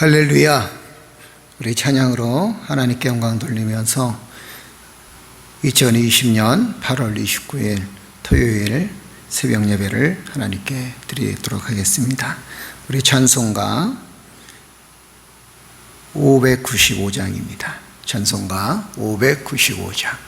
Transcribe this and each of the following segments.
할렐루야. 우리 찬양으로 하나님께 영광 돌리면서 2020년 8월 29일 토요일 새벽 예배를 하나님께 드리도록 하겠습니다. 우리 찬송가 595장입니다. 찬송가 595장.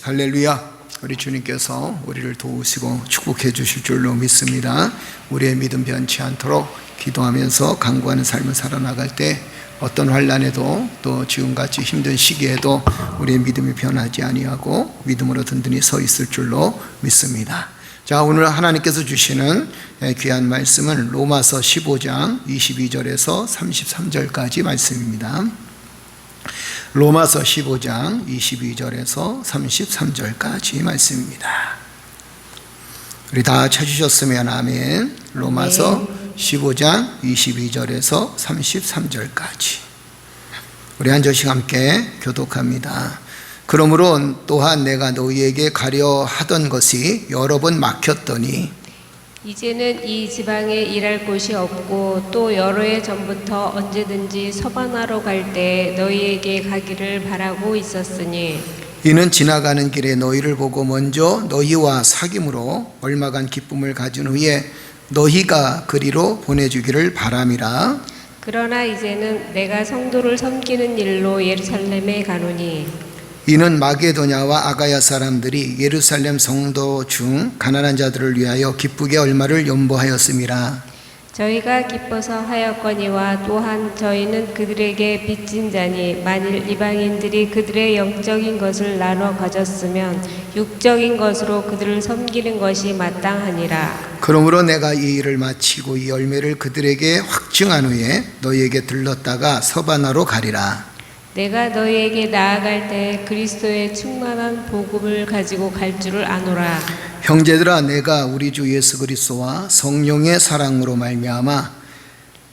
할렐루야. 우리 주님께서 우리를 도우시고 축복해 주실 줄로 믿습니다. 우리의 믿음 변치 않도록 기도하면서 간구하는 삶을 살아나갈 때 어떤 환난에도 또 지금같이 힘든 시기에도 우리의 믿음이 변하지 아니하고 믿음으로 든든히 서 있을 줄로 믿습니다. 자, 오늘 하나님께서 주시는 귀한 말씀은 로마서 15장 22절에서 33절까지 말씀입니다. 로마서 15장 22절에서 33절까지 말씀입니다. 우리 다 찾으셨으면 아멘. 로마서 15장 22절에서 33절까지 우리 한 절씩 함께 교독합니다. 그러므로 또한 내가 너희에게 가려 하던 것이 여러 번 막혔더니 이제는 이 지방에 일할 곳이 없고 또 여러 해 전부터 언제든지 서바나로 갈 때 너희에게 가기를 바라고 있었으니 이는 지나가는 길에 너희를 보고 먼저 너희와 사귐으로 얼마간 기쁨을 가진 후에 너희가 그리로 보내주기를 바람이라. 그러나 이제는 내가 성도를 섬기는 일로 예루살렘에 가노니 이는 마게도냐와 아가야 사람들이 예루살렘 성도 중 가난한 자들을 위하여 기쁘게 얼마를 연보하였음이라. 저희가 기뻐서 하였거니와 또한 저희는 그들에게 빚진 자니 만일 이방인들이 그들의 영적인 것을 나눠 가졌으면 육적인 것으로 그들을 섬기는 것이 마땅하니라. 그러므로 내가 이 일을 마치고 이 열매를 그들에게 확증한 후에 너희에게 들렀다가 서바나로 가리라. 내가 너희에게 나아갈 때 그리스도의 충만한 복음을 가지고 갈 줄을 아노라. 형제들아, 내가 우리 주 예수 그리스도와 성령의 사랑으로 말미암아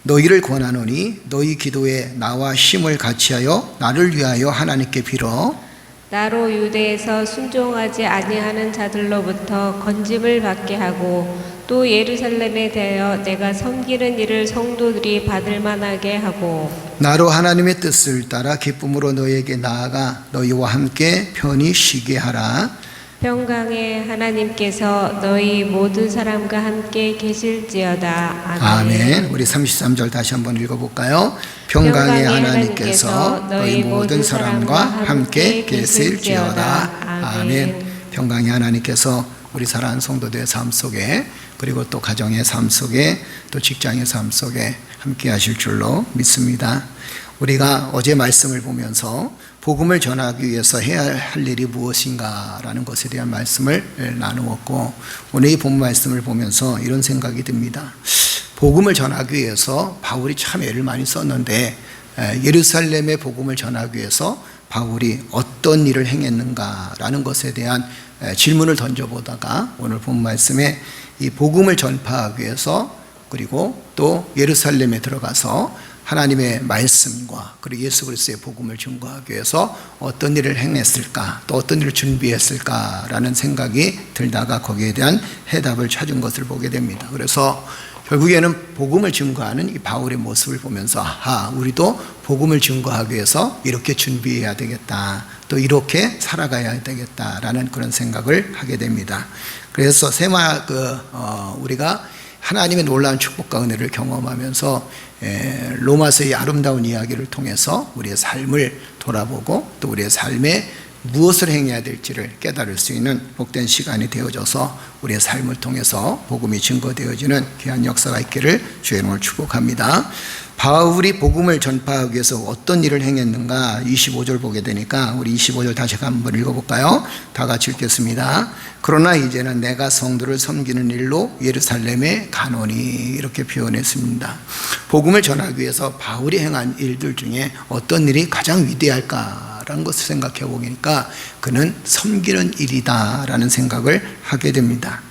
너희를 권하노니 너희 기도에 나와 힘을 같이하여 나를 위하여 하나님께 빌어 나로 유대에서 순종하지 아니하는 자들로부터 건짐을 받게 하고 또 예루살렘에 대하여 내가 섬기는 일을 성도들이 받을 만하게 하고 나로 하나님의 뜻을 따라 기쁨으로 너희에게 나아가 너희와 함께 편히 쉬게 하라. 평강의 하나님께서 너희 모든 사람과 함께 계실지어다. 아멘. 우리 33절 다시 한번 읽어볼까요? 평강의 하나님께서 너희 모든 사람과 함께 계실지어다. 아멘. 평강의 하나님께서 우리 사랑하는 성도들의 삶 속에, 그리고 또 가정의 삶 속에, 또 직장의 삶 속에 함께 하실 줄로 믿습니다. 우리가 어제 말씀을 보면서 복음을 전하기 위해서 해야 할 일이 무엇인가 라는 것에 대한 말씀을 나누었고, 오늘 이 본 말씀을 보면서 이런 생각이 듭니다. 복음을 전하기 위해서 바울이 참 애를 많이 썼는데, 예루살렘의 복음을 전하기 위해서 바울이 어떤 일을 행했는가 라는 것에 대한 질문을 던져보다가 오늘 본 말씀에 이 복음을 전파하기 위해서, 그리고 또 예루살렘에 들어가서 하나님의 말씀과 그리고 예수 그리스도의 복음을 증거하기 위해서 어떤 일을 행했을까, 또 어떤 일을 준비했을까라는 생각이 들다가 거기에 대한 해답을 찾은 것을 보게 됩니다. 그래서 결국에는 복음을 증거하는 이 바울의 모습을 보면서, 우리도 복음을 증거하기 위해서 이렇게 준비해야 되겠다, 또 이렇게 살아가야 되겠다라는 그런 생각을 하게 됩니다. 그래서 우리가 하나님의 놀라운 축복과 은혜를 경험하면서 로마서의 아름다운 이야기를 통해서 우리의 삶을 돌아보고 또 우리의 삶에 무엇을 행해야 될지를 깨달을 수 있는 복된 시간이 되어져서 우리의 삶을 통해서 복음이 증거되어지는 귀한 역사가 있기를 주의 이름으로 축복합니다. 바울이 복음을 전파하기 위해서 어떤 일을 행했는가, 25절 보게 되니까 우리 25절 다시 한번 읽어볼까요? 다 같이 읽겠습니다. 그러나 이제는 내가 성도를 섬기는 일로 예루살렘에 가노니, 이렇게 표현했습니다. 복음을 전하기 위해서 바울이 행한 일들 중에 어떤 일이 가장 위대할까 라는 것을 생각해 보니까 그는 섬기는 일이다 라는 생각을 하게 됩니다.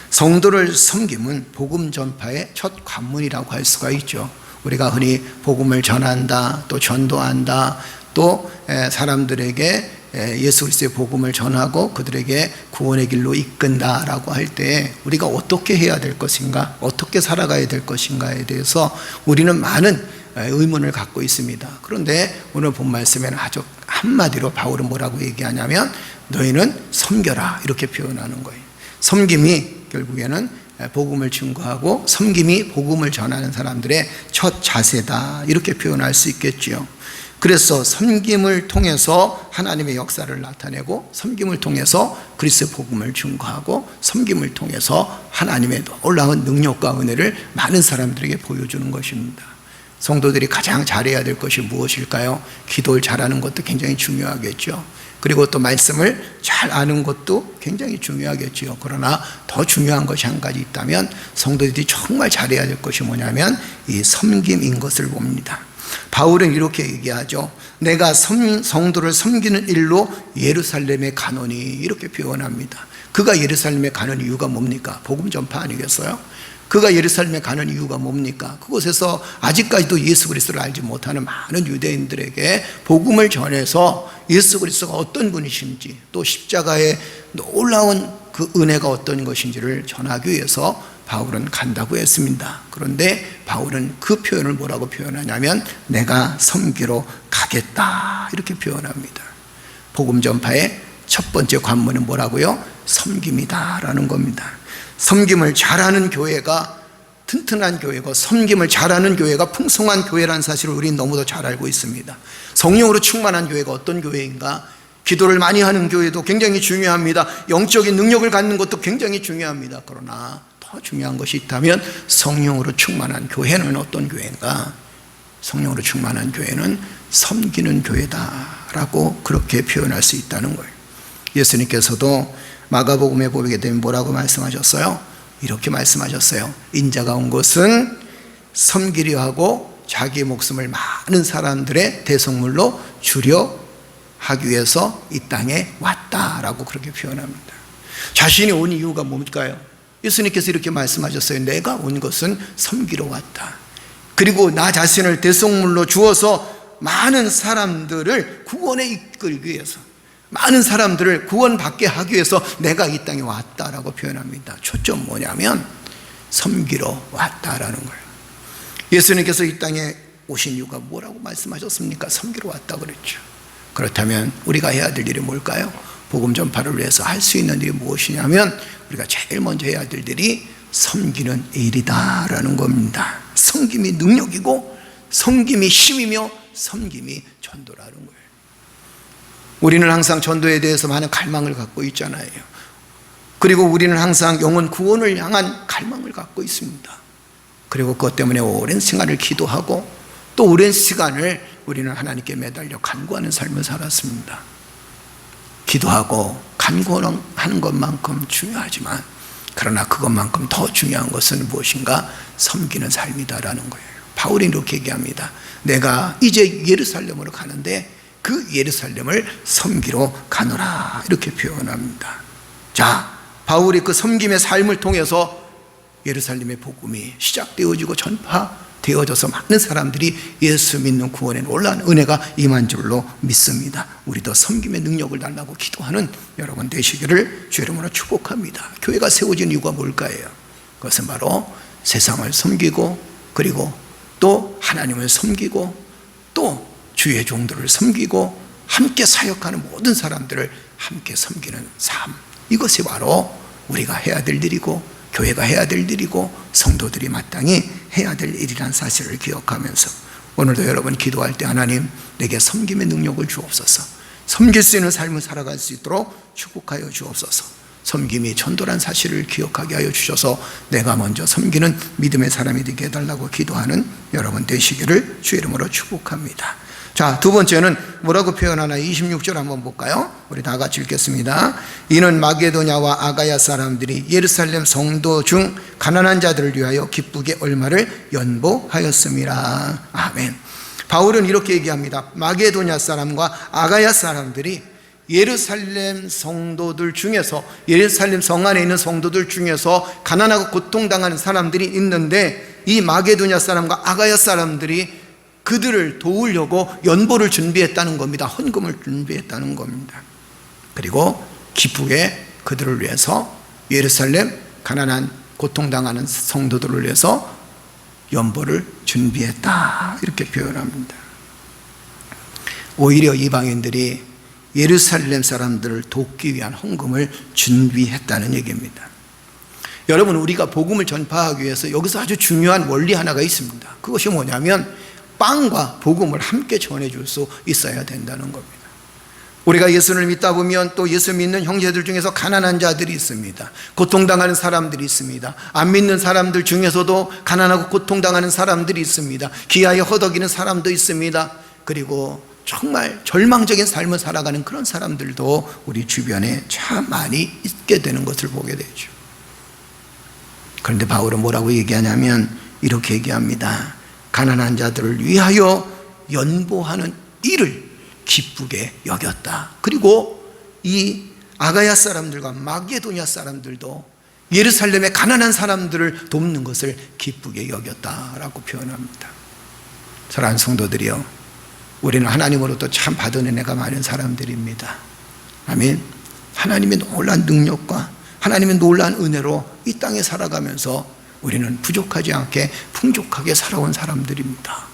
성도를 섬김은 복음 전파의 첫 관문이라고 할 수가 있죠. 우리가 흔히 복음을 전한다, 또 전도한다, 또 사람들에게 예수 그리스도의 복음을 전하고 그들에게 구원의 길로 이끈다라고 할 때 우리가 어떻게 해야 될 것인가, 어떻게 살아가야 될 것인가에 대해서 우리는 많은 의문을 갖고 있습니다. 그런데 오늘 본 말씀에는 아주 한마디로 바울은 뭐라고 얘기하냐면, 너희는 섬겨라, 이렇게 표현하는 거예요. 섬김이 결국에는 복음을 증거하고 섬김이 복음을 전하는 사람들의 첫 자세다, 이렇게 표현할 수 있겠지요. 그래서 섬김을 통해서 하나님의 역사를 나타내고, 섬김을 통해서 그리스도의 복음을 증거하고, 섬김을 통해서 하나님의 놀라운 능력과 은혜를 많은 사람들에게 보여주는 것입니다. 성도들이 가장 잘해야 될 것이 무엇일까요? 기도를 잘하는 것도 굉장히 중요하겠죠. 그리고 또 말씀을 잘 아는 것도 굉장히 중요하겠죠. 그러나 더 중요한 것이 한 가지 있다면, 성도들이 정말 잘해야 될 것이 뭐냐면 이 섬김인 것을 봅니다. 바울은 이렇게 얘기하죠. 내가 성도를 섬기는 일로 예루살렘에 가노니, 이렇게 표현합니다. 그가 예루살렘에 가는 이유가 뭡니까? 복음 전파 아니겠어요? 그가 예루살렘에 가는 이유가 뭡니까? 그곳에서 아직까지도 예수 그리스도를 알지 못하는 많은 유대인들에게 복음을 전해서 예수 그리스도가 어떤 분이신지, 또 십자가의 놀라운 그 은혜가 어떤 것인지를 전하기 위해서 바울은 간다고 했습니다. 그런데 바울은 그 표현을 뭐라고 표현하냐면, 내가 섬기러 가겠다, 이렇게 표현합니다. 복음 전파의 첫 번째 관문은 뭐라고요? 섬김이다라는 겁니다. 섬김을 잘하는 교회가 튼튼한 교회고, 섬김을 잘하는 교회가 풍성한 교회라는 사실을 우리는 너무도 잘 알고 있습니다. 성령으로 충만한 교회가 어떤 교회인가? 기도를 많이 하는 교회도 굉장히 중요합니다. 영적인 능력을 갖는 것도 굉장히 중요합니다. 그러나 더 중요한 것이 있다면, 성령으로 충만한 교회는 어떤 교회인가? 성령으로 충만한 교회는 섬기는 교회다라고 그렇게 표현할 수 있다는 거예요. 예수님께서도 마가복음에 보게 되면 뭐라고 말씀하셨어요? 이렇게 말씀하셨어요. 인자가 온 것은 섬기려 하고 자기의 목숨을 많은 사람들의 대속물로 주려 하기 위해서 이 땅에 왔다라고 그렇게 표현합니다. 자신이 온 이유가 뭘까요? 예수님께서 이렇게 말씀하셨어요. 내가 온 것은 섬기러 왔다. 그리고 나 자신을 대속물로 주어서 많은 사람들을 구원에 이끌기 위해서, 많은 사람들을 구원받게 하기 위해서 내가 이 땅에 왔다라고 표현합니다. 초점 뭐냐면 섬기러 왔다라는 거예요. 예수님께서 이 땅에 오신 이유가 뭐라고 말씀하셨습니까? 섬기러 왔다 그랬죠. 그렇다면 우리가 해야 될 일이 뭘까요? 복음 전파를 위해서 할 수 있는 일이 무엇이냐면 우리가 제일 먼저 해야 될 일이 섬기는 일이다라는 겁니다. 섬김이 능력이고 섬김이 힘이며 섬김이 전도라는 거예요. 우리는 항상 전도에 대해서 많은 갈망을 갖고 있잖아요. 그리고 우리는 항상 영혼 구원을 향한 갈망을 갖고 있습니다. 그리고 그것 때문에 오랜 시간을 기도하고 또 오랜 시간을 우리는 하나님께 매달려 간구하는 삶을 살았습니다. 기도하고 간구하는 것만큼 중요하지만 그러나 그것만큼 더 중요한 것은 무엇인가? 섬기는 삶이다라는 거예요. 바울이 이렇게 얘기합니다. 내가 이제 예루살렘으로 가는데 그 예루살렘을 섬기러 가노라 이렇게 표현합니다. 자, 바울이 그 섬김의 삶을 통해서 예루살렘의 복음이 시작되어지고 전파되어져서 많은 사람들이 예수 믿는 구원에 놀라운 은혜가 임한 줄로 믿습니다. 우리도 섬김의 능력을 달라고 기도하는 여러분 되시기를 주의 이름으로 축복합니다. 교회가 세워진 이유가 뭘까요? 그것은 바로 세상을 섬기고 그리고 또 하나님을 섬기고 또 주의 종들을 섬기고 함께 사역하는 모든 사람들을 함께 섬기는 삶, 이것이 바로 우리가 해야 될 일이고 교회가 해야 될 일이고 성도들이 마땅히 해야 될 일이라는 사실을 기억하면서 오늘도 여러분 기도할 때 하나님 내게 섬김의 능력을 주옵소서, 섬길 수 있는 삶을 살아갈 수 있도록 축복하여 주옵소서, 섬김이 전도란 사실을 기억하게 하여 주셔서 내가 먼저 섬기는 믿음의 사람이 되게 해달라고 기도하는 여러분 되시기를 주의 이름으로 축복합니다. 자, 두 번째는 뭐라고 표현하나 26절 한번 볼까요? 우리 다 같이 읽겠습니다. 이는 마게도냐와 아가야 사람들이 예루살렘 성도 중 가난한 자들을 위하여 기쁘게 얼마를 연보하였습니다. 아멘. 바울은 이렇게 얘기합니다. 마게도냐 사람과 아가야 사람들이 예루살렘 성도들 중에서, 예루살렘 성 안에 있는 성도들 중에서 가난하고 고통당하는 사람들이 있는데 이 마게도냐 사람과 아가야 사람들이 그들을 도우려고 연보를 준비했다는 겁니다. 헌금을 준비했다는 겁니다. 그리고 기쁘게 그들을 위해서 예루살렘 가난한 고통당하는 성도들을 위해서 연보를 준비했다 이렇게 표현합니다. 오히려 이방인들이 예루살렘 사람들을 돕기 위한 헌금을 준비했다는 얘기입니다. 여러분, 우리가 복음을 전파하기 위해서 여기서 아주 중요한 원리 하나가 있습니다. 그것이 뭐냐면 빵과 복음을 함께 전해줄 수 있어야 된다는 겁니다. 우리가 예수를 믿다 보면 또 예수 믿는 형제들 중에서 가난한 자들이 있습니다. 고통당하는 사람들이 있습니다. 안 믿는 사람들 중에서도 가난하고 고통당하는 사람들이 있습니다. 기아에 허덕이는 사람도 있습니다. 그리고 정말 절망적인 삶을 살아가는 그런 사람들도 우리 주변에 참 많이 있게 되는 것을 보게 되죠. 그런데 바울은 뭐라고 얘기하냐면 이렇게 얘기합니다. 가난한 자들을 위하여 연보하는 일을 기쁘게 여겼다. 그리고 이 아가야 사람들과 마게도냐 사람들도 예루살렘의 가난한 사람들을 돕는 것을 기쁘게 여겼다라고 표현합니다. 사랑하는 성도들이요, 우리는 하나님으로부터 참 받은 은혜가 많은 사람들입니다. 아멘. 하나님의 놀라운 능력과 하나님의 놀라운 은혜로 이 땅에 살아가면서 우리는 부족하지 않게 풍족하게 살아온 사람들입니다.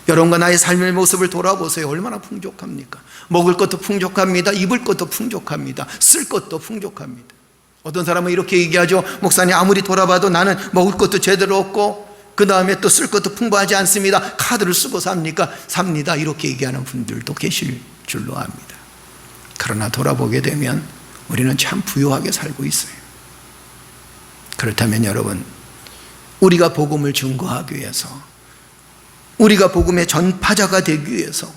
여러분과 나의 삶의 모습을 돌아보세요. 얼마나 풍족합니까? 먹을 것도 풍족합니다. 입을 것도 풍족합니다. 쓸 것도 풍족합니다. 어떤 사람은 이렇게 얘기하죠. 목사님, 아무리 돌아봐도 나는 먹을 것도 제대로 없고 그 다음에 또 쓸 것도 풍부하지 않습니다. 카드를 쓰고 삽니다. 이렇게 얘기하는 분들도 계실 줄로 압니다. 그러나 돌아보게 되면 우리는 참 부유하게 살고 있어요. 그렇다면 여러분, 우리가 복음을 증거하기 위해서, 우리가 복음의 전파자가 되기 위해서,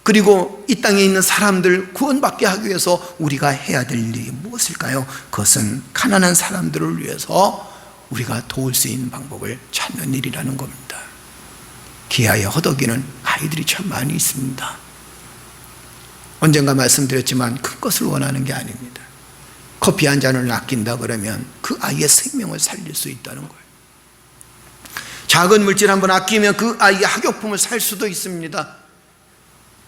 그리고 이 땅에 있는 사람들 구원받게 하기 위해서 우리가 해야 될 일이 무엇일까요? 그것은 가난한 사람들을 위해서 우리가 도울 수 있는 방법을 찾는 일이라는 겁니다. 기아에 허덕이는 아이들이 참 많이 있습니다. 언젠가 말씀드렸지만 큰 것을 원하는 게 아닙니다. 커피 한 잔을 아낀다 그러면 그 아이의 생명을 살릴 수 있다는 거예요. 작은 물질 한번 아끼면 그 아이의 학용품을 살 수도 있습니다.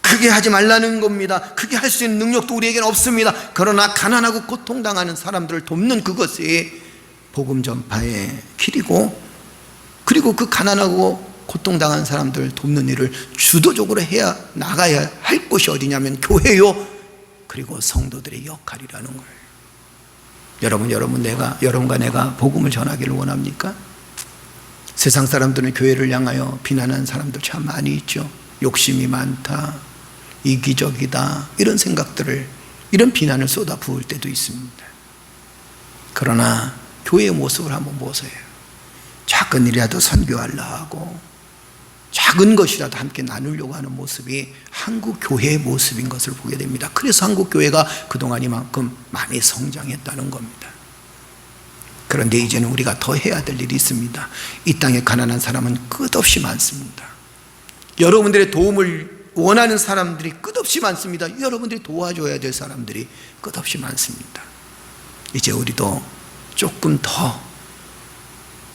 크게 하지 말라는 겁니다. 크게 할 수 있는 능력도 우리에게는 없습니다. 그러나 가난하고 고통당하는 사람들을 돕는 그것이 복음 전파의 길이고, 그리고 그 가난하고 고통당한 사람들을 돕는 일을 주도적으로 해야 나가야 할 곳이 어디냐면 교회요, 그리고 성도들의 역할이라는 거예요. 여러분과 내가 복음을 전하기를 원합니까? 세상 사람들은 교회를 향하여 비난하는 사람들 참 많이 있죠. 욕심이 많다, 이기적이다, 이런 생각들을, 이런 비난을 쏟아 부을 때도 있습니다. 그러나 교회의 모습을 한번 보세요. 작은 일이라도 선교하려 하고 작은 것이라도 함께 나누려고 하는 모습이 한국 교회의 모습인 것을 보게 됩니다. 그래서 한국 교회가 그동안 이만큼 많이 성장했다는 겁니다. 그런데 이제는 우리가 더 해야 될 일이 있습니다. 이 땅에 가난한 사람은 끝없이 많습니다. 여러분들의 도움을 원하는 사람들이 끝없이 많습니다. 여러분들이 도와줘야 될 사람들이 끝없이 많습니다. 이제 우리도 조금 더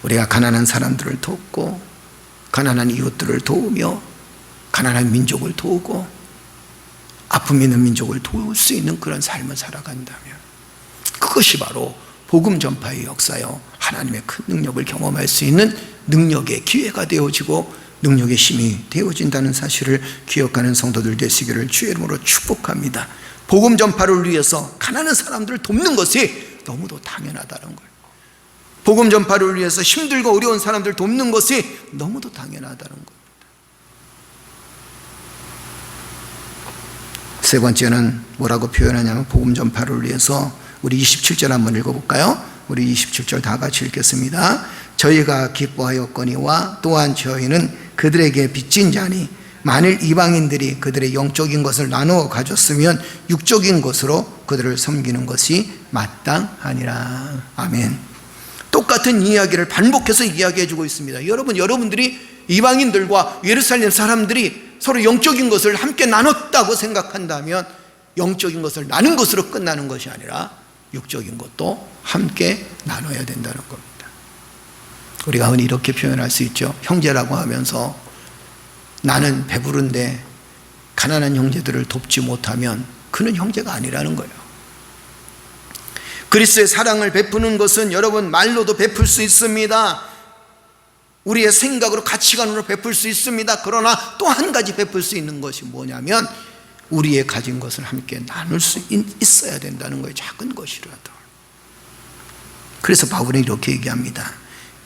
우리가 가난한 사람들을 돕고 가난한 이웃들을 도우며 가난한 민족을 도우고 아픔 있는 민족을 도울 수 있는 그런 삶을 살아간다면, 그것이 바로 복음 전파의 역사요, 하나님의 큰 능력을 경험할 수 있는 능력의 기회가 되어지고 능력의 힘이 되어진다는 사실을 기억하는 성도들 되시기를 주의 이름으로 축복합니다. 복음 전파를 위해서 가난한 사람들을 돕는 것이 너무도 당연하다는 거예요. 복음 전파를 위해서 힘들고 어려운 사람들 돕는 것이 너무도 당연하다는 겁니다. 세 번째는 뭐라고 표현하냐면, 복음 전파를 위해서 우리 27절 한번 읽어볼까요? 우리 27절 다 같이 읽겠습니다. 저희가 기뻐하였거니와 또한 저희는 그들에게 빚진 자니 만일 이방인들이 그들의 영적인 것을 나누어 가졌으면 육적인 것으로 그들을 섬기는 것이 마땅하니라. 아멘. 똑같은 이야기를 반복해서 이야기해주고 있습니다. 여러분들이 이방인들과 예루살렘 사람들이 서로 영적인 것을 함께 나눴다고 생각한다면 영적인 것을 나눈 것으로 끝나는 것이 아니라 육적인 것도 함께 나눠야 된다는 겁니다. 우리가 흔히 이렇게 표현할 수 있죠. 형제라고 하면서 나는 배부른데 가난한 형제들을 돕지 못하면 그는 형제가 아니라는 거예요. 그리스도의 사랑을 베푸는 것은 여러분 말로도 베풀 수 있습니다. 우리의 생각으로 가치관으로 베풀 수 있습니다. 그러나 또 한 가지 베풀 수 있는 것이 뭐냐면 우리의 가진 것을 함께 나눌 수 있어야 된다는 거예요. 작은 것이라도. 그래서 바울은 이렇게 얘기합니다.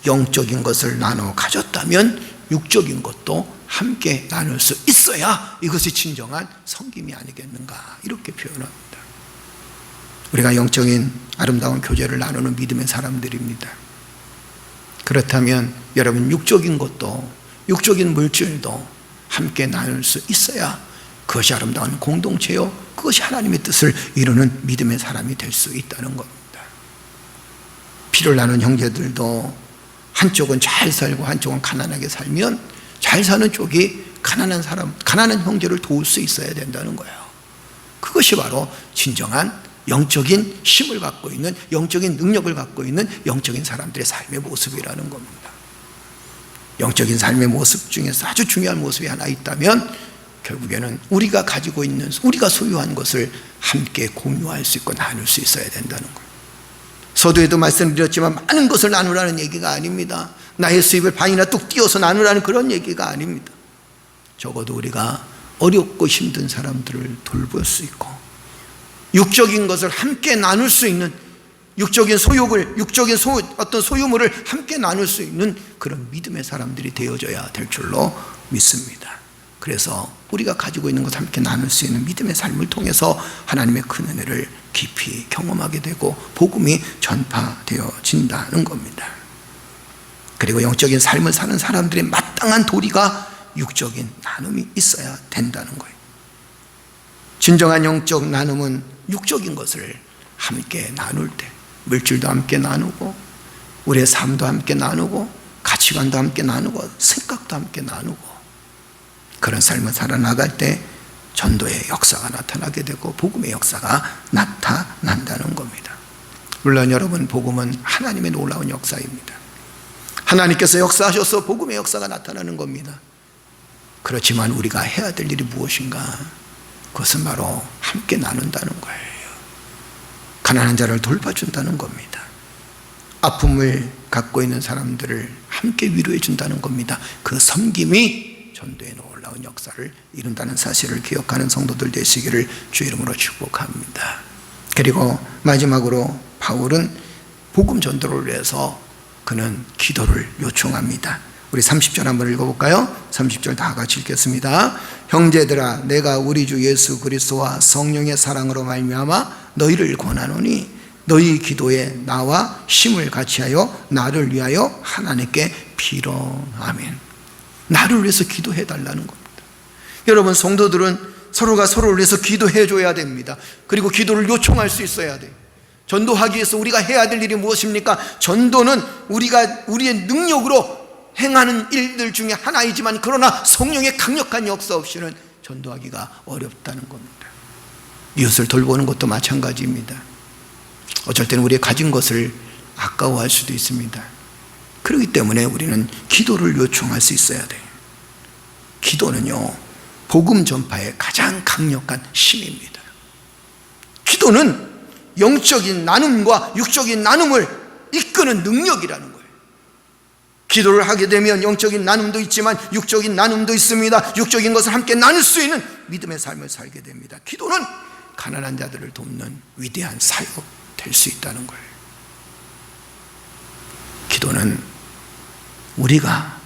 영적인 것을 나눠 가졌다면 육적인 것도 함께 나눌 수 있어야 이것이 진정한 섬김이 아니겠는가, 이렇게 표현합니다. 우리가 영적인 아름다운 교제를 나누는 믿음의 사람들입니다. 그렇다면 여러분 육적인 것도, 육적인 물질도 함께 나눌 수 있어야 그것이 아름다운 공동체요, 그것이 하나님의 뜻을 이루는 믿음의 사람이 될 수 있다는 겁니다. 피를 나눈 형제들도 한쪽은 잘 살고 한쪽은 가난하게 살면 잘 사는 쪽이 가난한 형제를 도울 수 있어야 된다는 거예요. 그것이 바로 진정한 영적인 힘을 갖고 있는, 영적인 능력을 갖고 있는 영적인 사람들의 삶의 모습이라는 겁니다. 영적인 삶의 모습 중에서 아주 중요한 모습이 하나 있다면 결국에는 우리가 가지고 있는, 우리가 소유한 것을 함께 공유할 수 있고 나눌 수 있어야 된다는 거예요. 서두에도 말씀드렸지만 많은 것을 나누라는 얘기가 아닙니다. 나의 수입을 반이나 뚝 띄워서 나누라는 그런 얘기가 아닙니다. 적어도 우리가 어렵고 힘든 사람들을 돌볼 수 있고 육적인 것을 함께 나눌 수 있는, 육적인 어떤 소유물을 함께 나눌 수 있는 그런 믿음의 사람들이 되어져야 될 줄로 믿습니다. 그래서 우리가 가지고 있는 것을 함께 나눌 수 있는 믿음의 삶을 통해서 하나님의 큰 은혜를 깊이 경험하게 되고 복음이 전파되어진다는 겁니다. 그리고 영적인 삶을 사는 사람들의 마땅한 도리가 육적인 나눔이 있어야 된다는 거예요. 진정한 영적 나눔은 육적인 것을 함께 나눌 때, 물질도 함께 나누고 우리의 삶도 함께 나누고 가치관도 함께 나누고 생각도 함께 나누고 그런 삶을 살아나갈 때 전도의 역사가 나타나게 되고 복음의 역사가 나타난다는 겁니다. 물론 여러분, 복음은 하나님의 놀라운 역사입니다. 하나님께서 역사하셔서 복음의 역사가 나타나는 겁니다. 그렇지만 우리가 해야 될 일이 무엇인가? 그것은 바로 함께 나눈다는 거예요. 가난한 자를 돌봐준다는 겁니다. 아픔을 갖고 있는 사람들을 함께 위로해 준다는 겁니다. 그 섬김이 전도의 놀라운 역사를 이룬다는 사실을 기억하는 성도들 되시기를 주 이름으로 축복합니다. 그리고 마지막으로 바울은 복음 전도를 위해서 그는 기도를 요청합니다. 우리 30절 한번 읽어볼까요? 30절 다 같이 읽겠습니다. 형제들아, 내가 우리 주 예수 그리스도와 성령의 사랑으로 말미암아 너희를 권하노니 너희 기도에 나와 힘을 같이하여 나를 위하여 하나님께 빌어. 아멘. 나를 위해서 기도해 달라는 겁니다. 여러분, 성도들은 서로가 서로를 위해서 기도해 줘야 됩니다. 그리고 기도를 요청할 수 있어야 돼요. 전도하기 위해서 우리가 해야 될 일이 무엇입니까? 전도는 우리의 능력으로 행하는 일들 중에 하나이지만, 그러나 성령의 강력한 역사 없이는 전도하기가 어렵다는 겁니다. 이웃을 돌보는 것도 마찬가지입니다. 어쩔 때는 우리의 가진 것을 아까워할 수도 있습니다. 그렇기 때문에 우리는 기도를 요청할 수 있어야 돼요. 기도는요, 복음 전파의 가장 강력한 힘입니다. 기도는 영적인 나눔과 육적인 나눔을 이끄는 능력이라는 거예요. 기도를 하게 되면 영적인 나눔도 있지만 육적인 나눔도 있습니다. 육적인 것을 함께 나눌 수 있는 믿음의 삶을 살게 됩니다. 기도는 가난한 자들을 돕는 위대한 사역 될 수 있다는 거예요. 기도는 우리가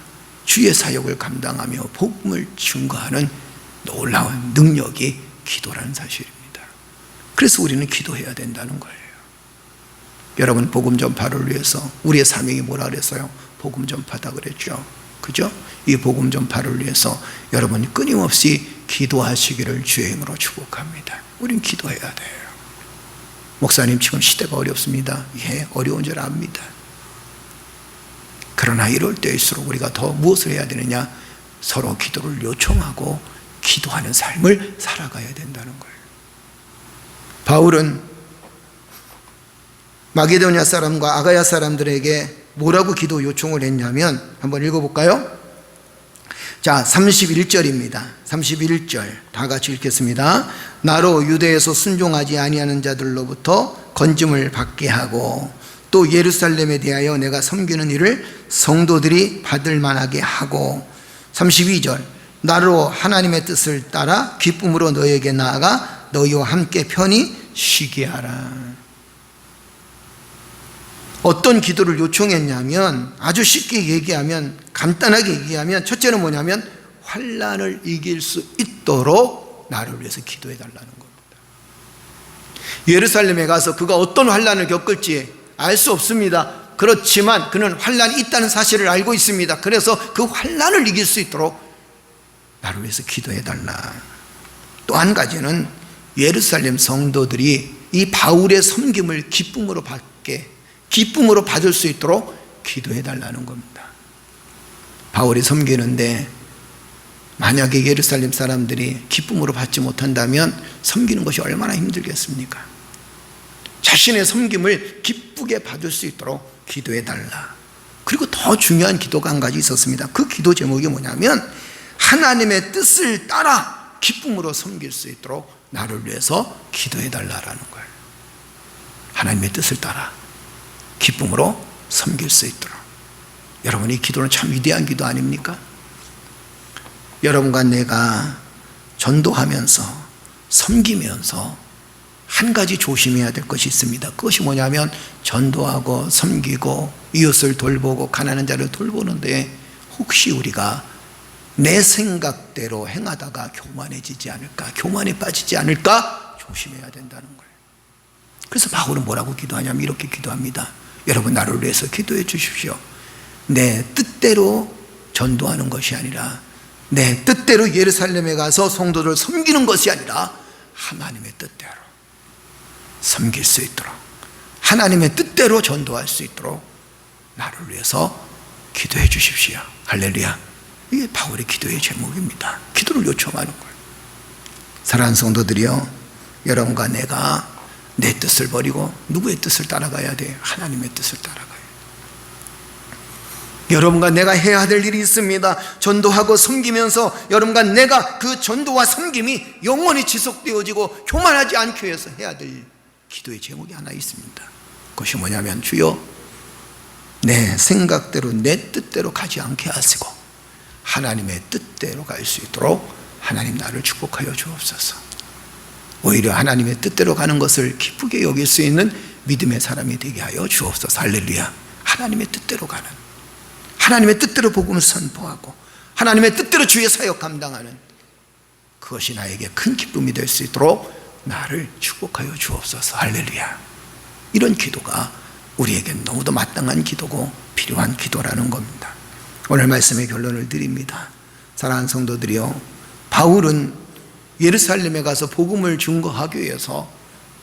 주의 사역을 감당하며 복음을 증거하는 놀라운 능력이 기도라는 사실입니다. 그래서 우리는 기도해야 된다는 거예요. 여러분, 복음 전파를 위해서 우리의 사명이 뭐라 그랬어요? 복음 전파다 그랬죠. 그죠? 이 복음 전파를 위해서 여러분이 끊임없이 기도하시기를 주의 이름으로 축복합니다. 우린 기도해야 돼요. 목사님, 지금 시대가 어렵습니다. 예, 어려운 줄 압니다. 그러나 이럴 때일수록 우리가 더 무엇을 해야 되느냐? 서로 기도를 요청하고 기도하는 삶을 살아가야 된다는 거예요. 바울은 마게도냐 사람과 아가야 사람들에게 뭐라고 기도 요청을 했냐면, 한번 읽어볼까요? 자, 31절입니다. 31절 다 같이 읽겠습니다. 나로 유대에서 순종하지 아니하는 자들로부터 건짐을 받게 하고 또 예루살렘에 대하여 내가 섬기는 일을 성도들이 받을 만하게 하고, 32절 나로 하나님의 뜻을 따라 기쁨으로 너에게 나아가 너희와 함께 편히 쉬게 하라. 어떤 기도를 요청했냐면, 아주 쉽게 얘기하면, 간단하게 얘기하면, 첫째는 뭐냐면 환난을 이길 수 있도록 나를 위해서 기도해 달라는 겁니다. 예루살렘에 가서 그가 어떤 환난을 겪을지 알 수 없습니다. 그렇지만 그는 환난이 있다는 사실을 알고 있습니다. 그래서 그 환난을 이길 수 있도록 나를 위해서 기도해 달라. 또 한 가지는 예루살렘 성도들이 이 바울의 섬김을 기쁨으로 받을 수 있도록 기도해 달라는 겁니다. 바울이 섬기는데 만약에 예루살렘 사람들이 기쁨으로 받지 못한다면 섬기는 것이 얼마나 힘들겠습니까? 자신의 섬김을 기쁘게 받을 수 있도록 기도해 달라. 그리고 더 중요한 기도가 한 가지 있었습니다. 그 기도 제목이 뭐냐면, 하나님의 뜻을 따라 기쁨으로 섬길 수 있도록 나를 위해서 기도해 달라라는 거예요. 하나님의 뜻을 따라 기쁨으로 섬길 수 있도록. 여러분, 이 기도는 참 위대한 기도 아닙니까? 여러분과 내가 전도하면서 섬기면서 한 가지 조심해야 될 것이 있습니다. 그것이 뭐냐면, 전도하고 섬기고 이웃을 돌보고 가난한 자를 돌보는데 혹시 우리가 내 생각대로 행하다가 교만해지지 않을까, 교만에 빠지지 않을까 조심해야 된다는 거예요. 그래서 바울은 뭐라고 기도하냐면 이렇게 기도합니다. 여러분, 나를 위해서 기도해 주십시오. 내 뜻대로 전도하는 것이 아니라, 내 뜻대로 예루살렘에 가서 성도를 섬기는 것이 아니라 하나님의 뜻대로 섬길 수 있도록, 하나님의 뜻대로 전도할 수 있도록 나를 위해서 기도해 주십시오. 할렐루야. 이게 바울의 기도의 제목입니다. 기도를 요청하는 거예요. 사랑하는 성도들이요, 여러분과 내가 내 뜻을 버리고 누구의 뜻을 따라가야 돼요? 하나님의 뜻을 따라가요. 여러분과 내가 해야 될 일이 있습니다. 전도하고 섬기면서 여러분과 내가 그 전도와 섬김이 영원히 지속되어지고 교만하지 않기 위해서 해야 될 기도의 제목이 하나 있습니다. 그것이 뭐냐면, 주여 내 생각대로 내 뜻대로 가지 않게 하시고 하나님의 뜻대로 갈 수 있도록 하나님 나를 축복하여 주옵소서. 오히려 하나님의 뜻대로 가는 것을 기쁘게 여길 수 있는 믿음의 사람이 되게 하여 주옵소서. 할렐루야. 하나님의 뜻대로 가는, 하나님의 뜻대로 복음을 선포하고 하나님의 뜻대로 주의 사역 감당하는, 그것이 나에게 큰 기쁨이 될 수 있도록 나를 축복하여 주옵소서. 할렐루야. 이런 기도가 우리에게 너무도 마땅한 기도고 필요한 기도라는 겁니다. 오늘 말씀의 결론을 드립니다. 사랑하는 성도들이요, 바울은 예루살렘에 가서 복음을 증거하기 위해서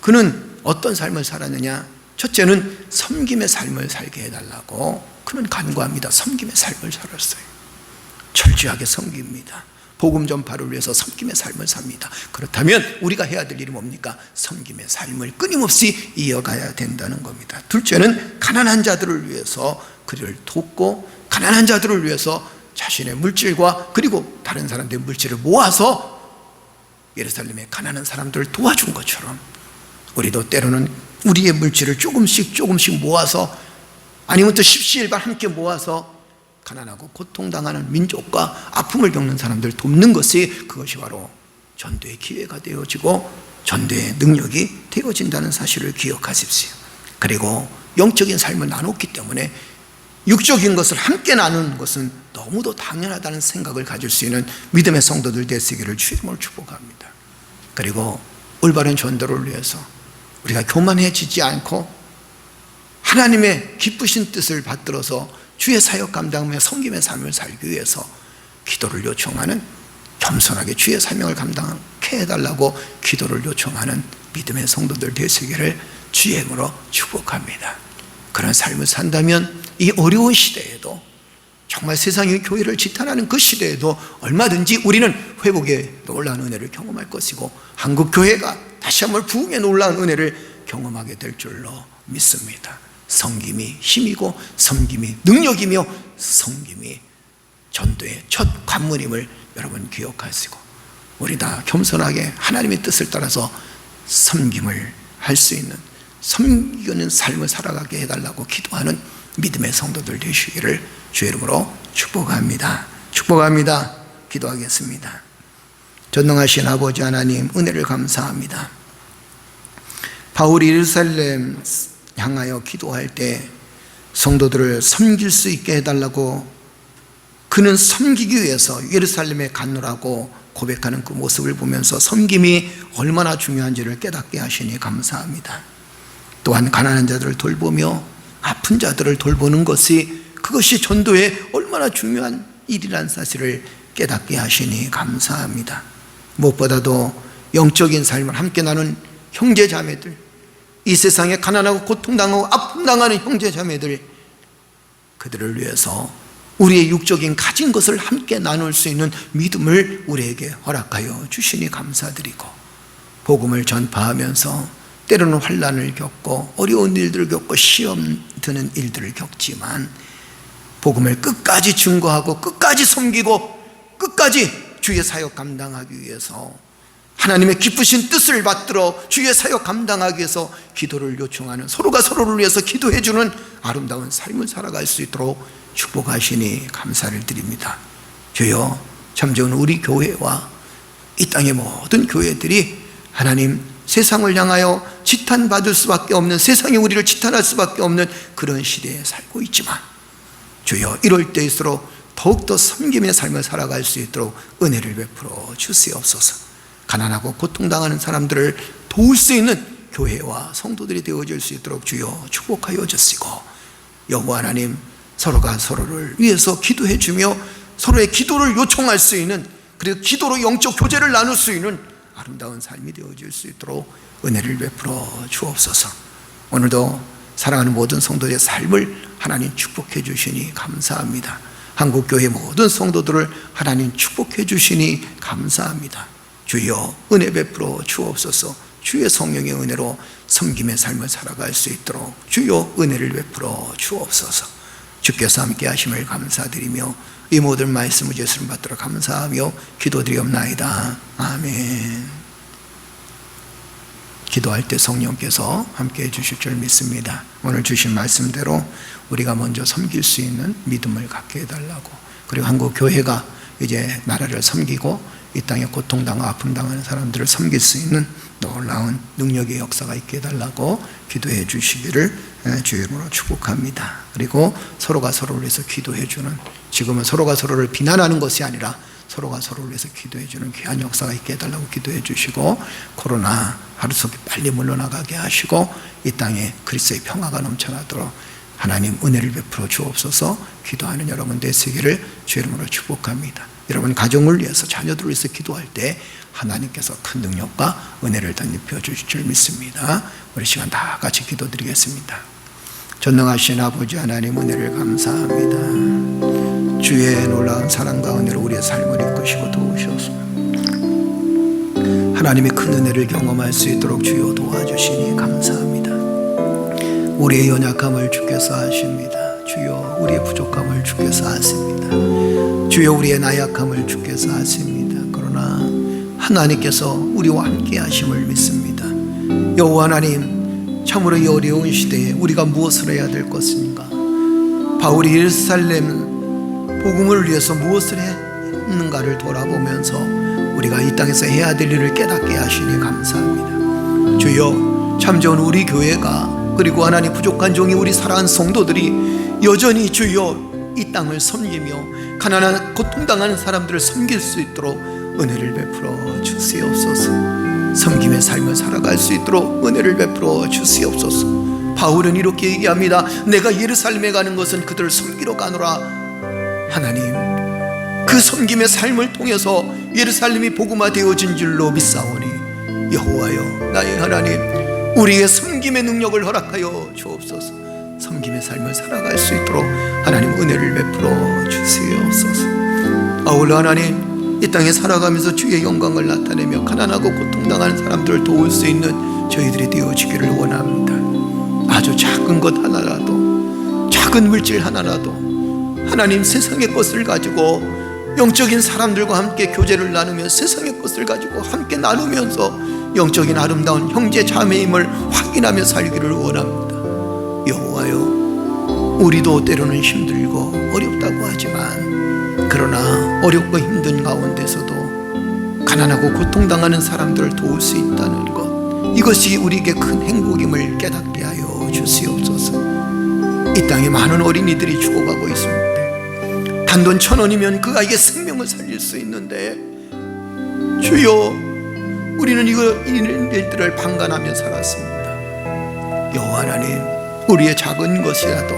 그는 어떤 삶을 살았느냐? 첫째는 섬김의 삶을 살게 해달라고 그는 간구합니다. 섬김의 삶을 살았어요. 철저하게 섬깁니다. 복음 전파를 위해서 섬김의 삶을 삽니다. 그렇다면 우리가 해야 될 일이 뭡니까? 섬김의 삶을 끊임없이 이어가야 된다는 겁니다. 둘째는 가난한 자들을 위해서 그들을 돕고, 가난한 자들을 위해서 자신의 물질과 그리고 다른 사람들의 물질을 모아서 예루살렘의 가난한 사람들을 도와준 것처럼 우리도 때로는 우리의 물질을 조금씩 모아서, 아니면 또 십시일반 함께 모아서 가난하고 고통당하는 민족과 아픔을 겪는 사람들을 돕는 것이, 그것이 바로 전도의 기회가 되어지고 전도의 능력이 되어진다는 사실을 기억하십시오. 그리고 영적인 삶을 나눴기 때문에 육적인 것을 함께 나누는 것은 너무도 당연하다는 생각을 가질 수 있는 믿음의 성도들 되시기를 주의 이름으로 축복합니다. 그리고 올바른 전도를 위해서 우리가 교만해지지 않고 하나님의 기쁘신 뜻을 받들어서 주의 사역 감당하며 섬김의 삶을 살기 위해서 기도를 요청하는, 겸손하게 주의 사명을 감당케 해달라고 기도를 요청하는 믿음의 성도들 되시기를 주의 이름으로 축복합니다. 그런 삶을 산다면 이 어려운 시대에도, 정말 세상이 교회를 지탄하는 그 시대에도 얼마든지 우리는 회복의 놀라운 은혜를 경험할 것이고, 한국 교회가 다시 한번 부흥의 놀라운 은혜를 경험하게 될 줄로 믿습니다. 섬김이 힘이고 섬김이 능력이며 섬김이 전도의 첫 관문임을 여러분 기억하시고, 우리 다 겸손하게 하나님의 뜻을 따라서 섬김을 할 수 있는, 섬기는 삶을 살아가게 해달라고 기도하는 믿음의 성도들 되시기를 주의 이름으로 축복합니다. 축복합니다. 기도하겠습니다. 전능하신 아버지 하나님, 은혜를 감사합니다. 바울이 예루살렘 향하여 기도할 때 성도들을 섬길 수 있게 해달라고, 그는 섬기기 위해서 예루살렘에 갔노라고 고백하는 그 모습을 보면서 섬김이 얼마나 중요한지를 깨닫게 하시니 감사합니다. 또한 가난한 자들을 돌보며 아픈 자들을 돌보는 것이, 그것이 전도에 얼마나 중요한 일이라는 사실을 깨닫게 하시니 감사합니다. 무엇보다도 영적인 삶을 함께 나눈 형제 자매들, 이 세상에 가난하고 고통당하고 아픔당하는 형제 자매들, 그들을 위해서 우리의 육적인 가진 것을 함께 나눌 수 있는 믿음을 우리에게 허락하여 주시니 감사드리고, 복음을 전파하면서 때로는 환난을 겪고 어려운 일들을 겪고 시험 드는 일들을 겪지만 복음을 끝까지 증거하고 끝까지 섬기고 끝까지 주의 사역 감당하기 위해서, 하나님의 기쁘신 뜻을 받들어 주의 사역 감당하기 위해서 기도를 요청하는, 서로가 서로를 위해서 기도해주는 아름다운 삶을 살아갈 수 있도록 축복하시니 감사를 드립니다. 주여, 참좋은 우리 교회와 이 땅의 모든 교회들이 하나님, 세상을 향하여 지탄받을 수밖에 없는, 세상이 우리를 지탄할 수밖에 없는 그런 시대에 살고 있지만, 주여, 이럴 때일수록 더욱더 섬김의 삶을 살아갈 수 있도록 은혜를 베풀어 주시옵소서. 가난하고 고통당하는 사람들을 도울 수 있는 교회와 성도들이 되어질 수 있도록 주여 축복하여 주시고, 여호와 하나님, 서로가 서로를 위해서 기도해 주며 서로의 기도를 요청할 수 있는, 그리고 기도로 영적 교제를 나눌 수 있는 아름다운 삶이 되어질 수 있도록 은혜를 베풀어 주옵소서. 오늘도 사랑하는 모든 성도들의 삶을 하나님 축복해 주시니 감사합니다. 한국교회 모든 성도들을 하나님 축복해 주시니 감사합니다. 주여, 은혜 베풀어 주옵소서. 주의 성령의 은혜로 섬김의 삶을 살아갈 수 있도록 주여 은혜를 베풀어 주옵소서. 주께서 함께 하심을 감사드리며 이 모든 말씀을 예수님 받도록 감사하며 기도드리옵나이다. 아멘. 기도할 때 성령께서 함께 해주실 줄 믿습니다. 오늘 주신 말씀대로 우리가 먼저 섬길 수 있는 믿음을 갖게 해달라고, 그리고 한국 교회가 이제 나라를 섬기고 이 땅에 고통당하고 아픔당하는 사람들을 섬길 수 있는 놀라운 능력의 역사가 있게 해달라고 기도해 주시기를 주의 이름으로 축복합니다. 그리고 서로가 서로를 위해서 기도해 주는, 지금은 서로가 서로를 비난하는 것이 아니라 서로가 서로를 위해서 기도해 주는 귀한 역사가 있게 해달라고 기도해 주시고, 코로나 하루속히 빨리 물러나가게 하시고 이 땅에 그리스도의 평화가 넘쳐나도록 하나님 은혜를 베풀어 주옵소서. 기도하는 여러분 되시기를 주의 이름으로 축복합니다. 여러분 가정을 위해서, 자녀들을 위해서 기도할 때 하나님께서 큰 능력과 은혜를 덧입혀 주실 줄 믿습니다. 우리 시간 다 같이 기도드리겠습니다. 전능하신 아버지 하나님, 은혜를 감사합니다. 주의 놀라운 사랑과 은혜로 우리의 삶을 이끄시고 도우셔서 하나님의 큰 은혜를 경험할 수 있도록 주여 도와주시니 감사합니다. 우리의 연약함을 주께서 아십니다. 주여 우리의 부족함을 주께서 아십니다. 주여 우리의 나약함을 주께서 아십니다. 그러나 하나님께서 우리와 함께 하심을 믿습니다. 여호와 하나님, 참으로 이 어려운 시대에 우리가 무엇을 해야 될 것입니까? 바울이 예루살렘 복음을 위해서 무엇을 했는가를 돌아보면서 우리가 이 땅에서 해야 될 일을 깨닫게 하시니 감사합니다. 주여, 참 좋은 우리 교회가, 그리고 하나님 부족한 종이 우리 사랑하는 성도들이 여전히 주여 이 땅을 섬기며 가난한 고통당하는 사람들을 섬길 수 있도록 은혜를 베풀어 주시옵소서. 섬김의 삶을 살아갈 수 있도록 은혜를 베풀어 주시옵소서. 바울은 이렇게 얘기합니다. 내가 예루살렘에 가는 것은 그들을 섬기러 가노라. 하나님, 그 섬김의 삶을 통해서 예루살렘이 복음화 되어진 줄로 믿사오니 여호와여, 나의 하나님, 우리의 섬김의 능력을 허락하여 주옵소서. 섬김의 삶을 살아갈 수 있도록 하나님 은혜를 베풀어 주시옵소서. 아울러 하나님, 이 땅에 살아가면서 주의 영광을 나타내며 가난하고 고통당하는 사람들을 도울 수 있는 저희들이 되어지기를 원합니다. 아주 작은 것 하나라도, 작은 물질 하나라도 하나님, 세상의 것을 가지고 영적인 사람들과 함께 교제를 나누며 세상의 것을 가지고 함께 나누면서 영적인 아름다운 형제 자매임을 확인하며 살기를 원합니다. 여호와여, 우리도 때로는 힘들고 어렵다고 하지만, 그러나 어렵고 힘든 가운데서도 가난하고 고통당하는 사람들을 도울 수 있다는 것, 이것이 우리에게 큰 행복임을 깨닫게 하여 주시옵소서. 이 땅에 많은 어린이들이 죽어가고 있습니다. 단돈 1,000원이면 그 아이의 생명을 살릴 수 있는데, 주여, 우리는 이런 일들을 방관하며 살았습니다. 여호와 하나님, 우리의 작은 것이라도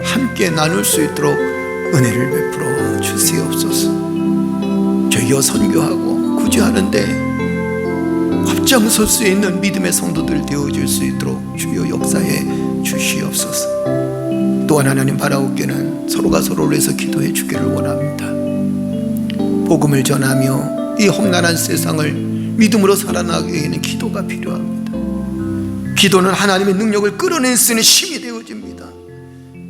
함께 나눌 수 있도록 은혜를 베풀어 주시옵소서. 저희가 선교하고 구제하는데 앞장설 수 있는 믿음의 성도들 되어줄 수 있도록 주여 역사해 주시옵소서. 또한 하나님, 바라옵기는 서로가 서로를 위해서 기도해 주기를 원합니다. 복음을 전하며 이 험난한 세상을 믿음으로 살아나가기에는 기도가 필요합니다. 기도는 하나님의 능력을 끌어낼 수 있는 힘이 되어집니다.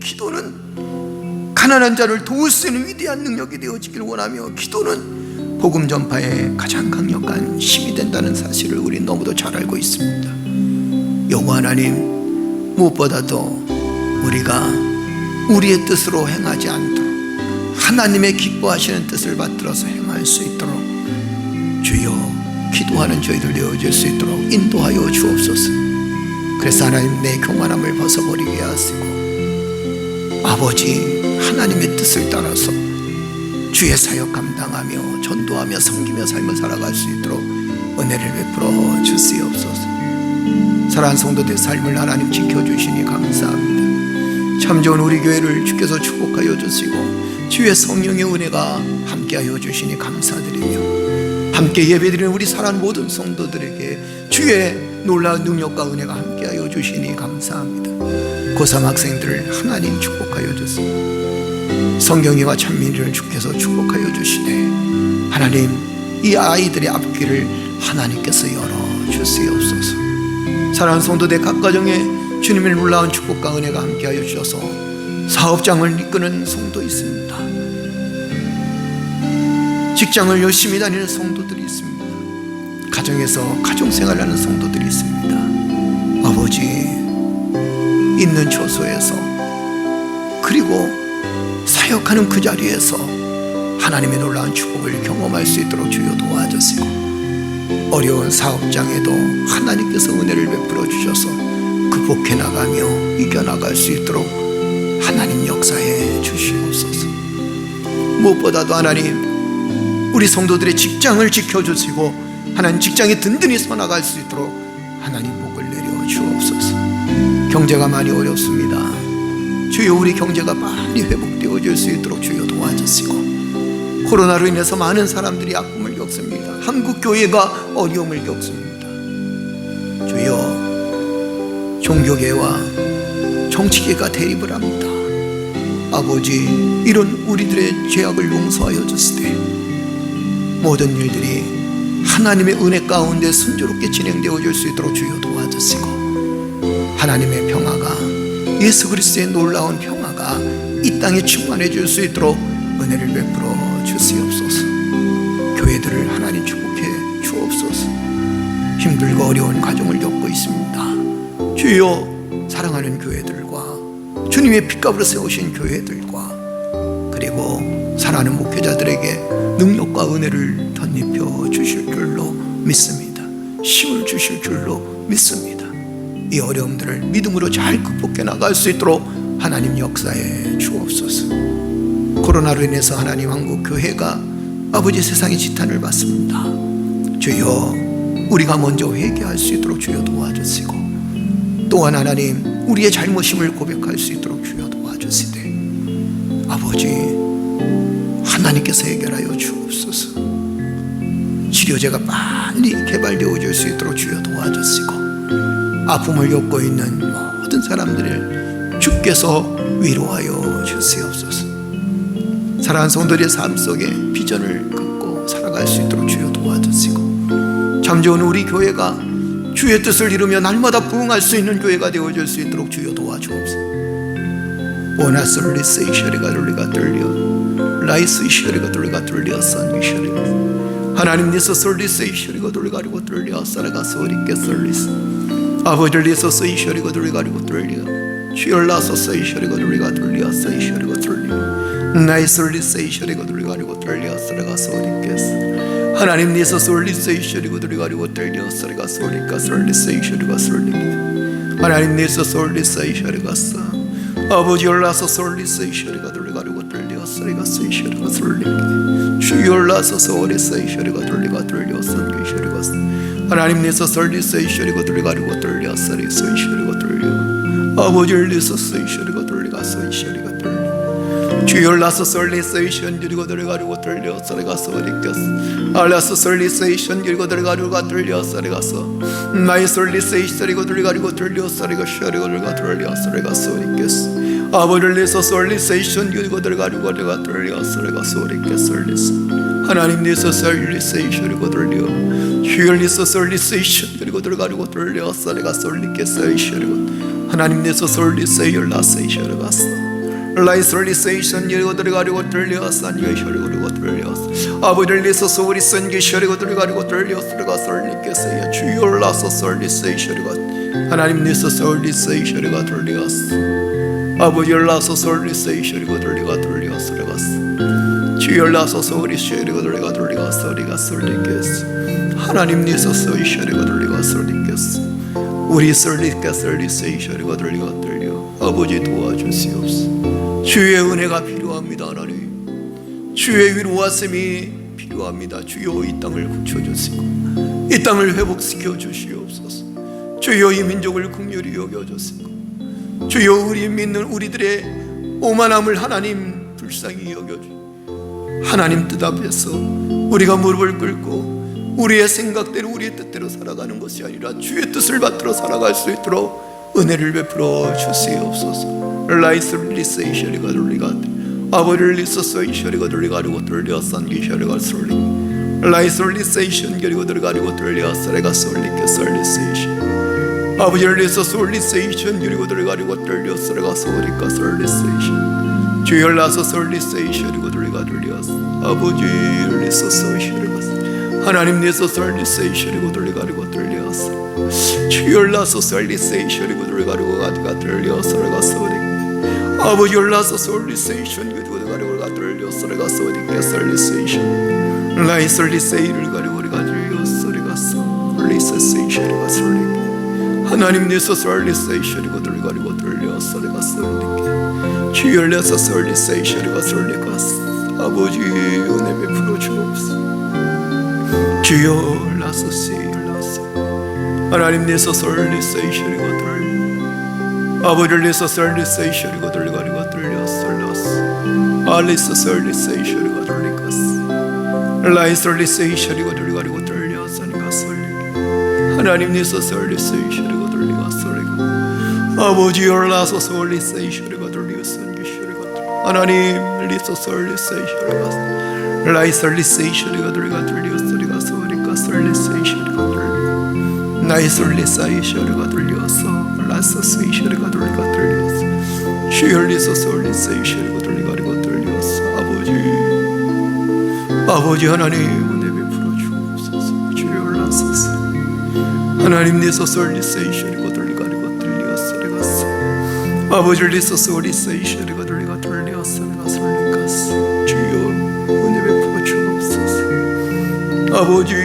기도는 가난한 자를 도울 수 있는 위대한 능력이 되어지길 원하며, 기도는 복음 전파에 가장 강력한 힘이 된다는 사실을 우리 너무도 잘 알고 있습니다. 여호와 하나님, 무엇보다도 우리가 우리의 뜻으로 행하지 않도록 하나님의 기뻐하시는 뜻을 받들어서 행할 수 있도록 주여, 기도하는 저희들 되어질 수 있도록 인도하여 주옵소서. 그래서 하나님, 내 교만함을 벗어버리게 하시고 아버지 하나님의 뜻을 따라서 주의 사역 감당하며 전도하며 섬기며 삶을 살아갈 수 있도록 은혜를 베풀어 주시옵소서. 사랑하는 성도들의 삶을 하나님 지켜주시니 감사합니다. 참 좋은 우리 교회를 주께서 축복하여 주시고 주의 성령의 은혜가 함께하여 주시니 감사드리며, 함께 예배드리는 우리 사랑하는 모든 성도들에게 주의 놀라운 능력과 은혜가 함께하여 주시니 감사합니다. 고3 학생들을 하나님 축복하여 주시고 성경이와 찬민이를 주께서 축복하여 주시네. 하나님, 이 아이들의 앞길을 하나님께서 열어주시옵소서. 사랑하는 성도들 각 가정에 주님의 놀라운 축복과 은혜가 함께하여 주셔서 사업장을 이끄는 성도 있습니다. 직장을 열심히 다니는 성도들이 있습니다. 가정에서 가정생활하는 성도들이 있습니다. 아버지, 있는 처소에서 그리고 사역하는 그 자리에서 하나님의 놀라운 축복을 경험할 수 있도록 주여 도와주시고, 어려운 사업장에도 하나님께서 은혜를 베풀어 주셔서 극복해 나가며 이겨나갈 수 있도록 하나님 역사해 주시옵소서. 무엇보다도 하나님, 우리 성도들의 직장을 지켜주시고 하나님 직장에 든든히 서나갈 수 있도록 하나님 복을 내려 주옵소서. 경제가 많이 어렵습니다. 주여, 우리 경제가 빨리 회복되어질 수 있도록 주여 도와주시고, 코로나로 인해서 많은 사람들이 아픔을 겪습니다. 한국 교회가 어려움을 겪습니다. 주여, 종교계와 정치계가 대립을 합니다. 아버지, 이런 우리들의 죄악을 용서하여 주시되 모든 일들이 하나님의 은혜 가운데 순조롭게 진행되어질 수 있도록 주여 도와주시고, 하나님의 평화가, 예수 그리스도의 놀라운 평화가 이 땅에 충만해질 수 있도록 은혜를 베풀어 주시옵소서. 교회들을 하나님 축복해 주옵소서. 힘들고 어려운 가정을 겪고 있습니다. 주여, 사랑하는 교회들과 주님의 핏값으로 세우신 교회들과 그리고 사랑하는 목회자들에게 능력과 은혜를 덧입혀 주실 줄로 믿습니다. 힘을 주실 줄로 믿습니다. 이 어려움들을 믿음으로 잘 극복해 나갈 수 있도록 하나님 역사해 주옵소서. 코로나로 인해서 하나님 한국 교회가 아버지 세상의 지탄을 받습니다. 주여, 우리가 먼저 회개할 수 있도록 주여 도와주시고, 또한 하나님 우리의 잘못임을 고백할 수 있도록 주여 도와주시되, 아버지 하나님께서 해결하여 주옵소서. 치료제가 빨리 개발되어질 수 있도록 주여 도와주시고, 아픔을 겪고 있는 모든 사람들을 주께서 위로하여 주시옵소서. 사랑하는 성도들의 삶 속에 비전을 갖고 살아갈 수 있도록 주여 도와주시고, 잠재운 우리 교회가 주의 뜻을 이루며 날마다 부응할 수 있는 교회가 되어질 수 있도록 주여 도와주옵소서. 오나솔리 세이셔리가 돌리가 돌려 라이스 이셔리가 돌리가 돌려 선 이셔리 하나님께서 솔리 세이셔리가 돌리가리고 돌려 살아가 소리께 솔리스 아버지께서 세이셔리가 돌리가리고 돌려 주열라서 세이셔리가 돌리가 돌려 세이셔리가 돌려 나의 솔리 세이셔리가 돌리가리고 돌려 살아가 소리께 하나님께서 솔리 세이셔리가 돌리가리고 돌려 살아가 소리까 솔리 세이셔리가 솔리 하나님께서 솔리 세이셔리가 사 아버지 올라서 솔리 세이셔리가 돌리가리고 돌려 살아가 세이셔리가 솔리 주 올라서 소리 세이셔리가 돌리가 돌려 살아가 세이셔리가 하나님께서 솔리 세이셔리가 돌리가리고 돌려 살아가 세이셔리가 돌려 아버지 올라서 세이셔리가 돌리가 세이셔리가 돌려 주 올라서 솔리 세이션 드리고 들어가리고 돌려 살아가 소리께서 알라서 솔리 세이션 드리고 들어가리고 돌려 살아가서 나의 솔리 세이셔리고 들어가리고 돌려 살아가 셔리고 들어가 돌려 살아가 소리께서 아버지를 내서 솔리 세이션 드리고 들어가리고 돌려 살아가 소리께서 솔리스 하나님 내서 솔리 세이셔리고 돌려 주를 내서 솔리 세이션 드리고 들어가리고 돌려 살아가 소리께서 세이셔리고 하나님 내서 솔리 세이얼라 세이셔리가서 라이 솔리 세이션 드리고 들어가리고 돌려 산이에 셔리고 돌려 아버지를 내서 소리 선기 셔리고 들어가리고 돌려 살아가 소리께서 주열라서 솔리 세이셔리고 하나님 내서 솔리 세이셔리가 돌려서 아버지 열라서 솔리 세이셔리고 돌려 살아갔어 주열라서 소리 셔리고 돌려 소리가 솔리께서 하나님 내서 세이셔리고 돌려 소리께서 우리 솔리께 솔리 세이셔리고 돌려 아버지 도와주시옵소서. 주의 은혜가 필요합니다. 하나님 주의 위로와 셈이 필요합니다. 주여 이 땅을 고쳐주시고 이 땅을 회복시켜 주시옵소서. 주여 이 민족을 긍휼히 여겨주시고 주여 우리 믿는 우리들의 오만함을 하나님 불쌍히 여겨주시고 하나님 뜻 앞에서 우리가 무릎을 꿇고 우리의 생각대로 우리의 뜻대로 살아가는 것이 아니라 주의 뜻을 받들어 살아갈 수 있도록 은혜를 베풀어 주시옵소서. 라이스리 세이셔리가 돌리가 아버지를 리서서 이셔리가 돌리가리고 돌려 산기셔리가 솔리 라이스리 세이션 결이고 들어가리고 돌려 살아가 솔리께 솔리 세이션 아버지를 위해서 솔리세이션 그리고 들어가리고 들려서 내가 소리까 솔리세이션 주여 나서 솔리세이션 그리고 들어가리고 아버지를 위해서 솔리세이션 하나님 위해서 솔리세이션 그리고 들어가리고 들려서 주여 나서 솔리세이션 그리고 들어가리고 가지고 들려서 내가 소리 아버지를 나서 솔리세이션 그리고 들어가리고 들려서 내가 소리까 솔리세이션 라이 솔리세이를 가리고 우리가 들려서 내가 솔리세이션 내가 소리 하나님 내서 솔리세이션이고 들가리고 들려서 내가 솔리게 주여 내서 솔리세이션이고 솔리고 아버지 은혜 베풀어 주옵소서 주여 나서 세일나서 하나님 내서 솔리세이션이고 들려 아버지를 내서 솔리세이션이고 들가리고 들려서 알리서 솔리세이션이고 들리고 라이 솔리세이션이고 들가리고 들려서 내가 솔리게 하나님 내서 솔리세이션이고 들리고 소리가 아버지 올라서 솔리세이션이고 들리고 선기시리고 하나님 리서 솔리세이션이고 라이 솔리세이션이고 들리고 들리고 소리가 소리가 솔리세이션이고 들리고 나이 솔리세이션이고 들려서 라서 세이션이고 들리고 들려서 주열리서 솔리세이션이고 들리고 들려서 아버지 하나님 은혜 베풀어 주옵소서 주여 라서 하나님 내서 솔리세이션이고 들리고 들려서 내가 아버지를 내서 솔리세이션이고 들리고 들려서 내가 솔리갔어 주여 은혜 베풀어 주옵소서 아버지